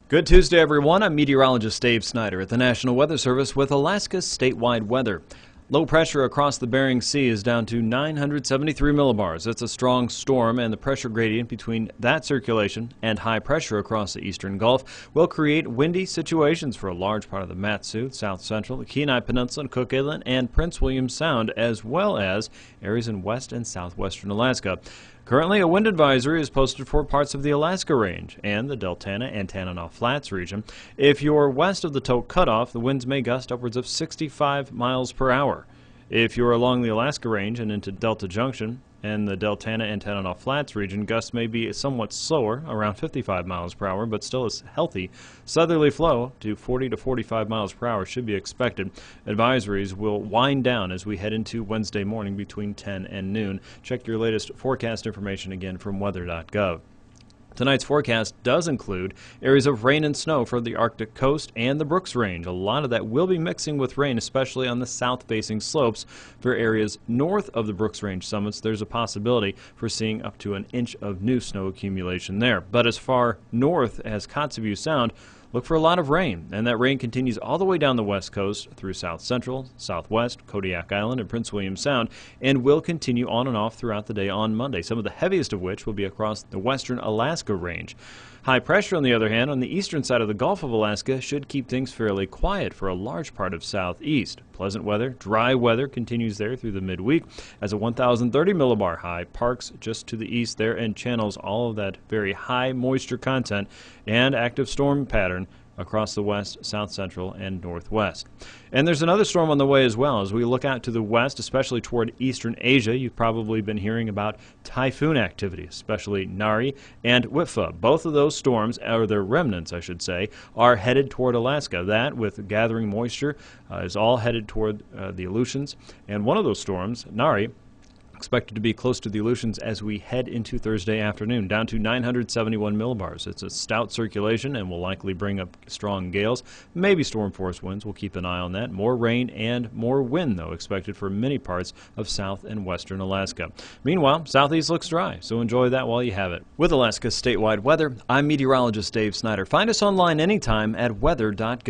Good Tuesday, everyone. I'm meteorologist Dave Snyder at the National Weather Service with Alaska's statewide weather. Low pressure across the Bering Sea is down to 973 millibars. It's a strong storm, and the pressure gradient between that circulation and high pressure across the eastern Gulf will create windy situations for a large part of the Mat-Su, South Central, the Kenai Peninsula, and Cook Inlet, and Prince William Sound, as well as areas in west and southwestern Alaska. Currently, a wind advisory is posted for parts of the Alaska Range and the Deltana and Tanana Flats region. If you're west of the Tok Cutoff, the winds may gust upwards of 65 miles per hour. If you're along the Alaska Range and into Delta Junction and the Deltana and Tanana Flats region, gusts may be somewhat slower, around 55 miles per hour, but still a healthy southerly flow to 40 to 45 miles per hour should be expected. Advisories will wind down as we head into Wednesday morning between 10 and noon. Check your latest forecast information again from weather.gov. Tonight's forecast does include areas of rain and snow for the Arctic coast and the Brooks Range. A lot of that will be mixing with rain, especially on the south-facing slopes. For areas north of the Brooks Range summits, there's a possibility for seeing up to an inch of new snow accumulation there. But as far north as Kotzebue Sound, look for a lot of rain, and that rain continues all the way down the west coast through south central, southwest, Kodiak Island, and Prince William Sound, and will continue on and off throughout the day on Monday, some of the heaviest of which will be across the western Alaska Range. High pressure, on the other hand, on the eastern side of the Gulf of Alaska should keep things fairly quiet for a large part of southeast. Pleasant weather, dry weather continues there through the midweek as a 1,030 millibar high parks just to the east there and channels all of that very high moisture content and active storm pattern across the west, south central, and northwest. And there's another storm on the way as well. As we look out to the west, especially toward eastern Asia, you've probably been hearing about typhoon activity, especially Nari and Witfa. Both of those storms, or their remnants, I should say, are headed toward Alaska. That, with gathering moisture, is all headed toward the Aleutians. And one of those storms, Nari, expected to be close to the Aleutians as we head into Thursday afternoon, down to 971 millibars. It's a stout circulation and will likely bring up strong gales, maybe storm force winds. We'll keep an eye on that. More rain and more wind, though, expected for many parts of south and western Alaska. Meanwhile, southeast looks dry, so enjoy that while you have it. With Alaska's statewide weather, I'm meteorologist Dave Snyder. Find us online anytime at weather.gov.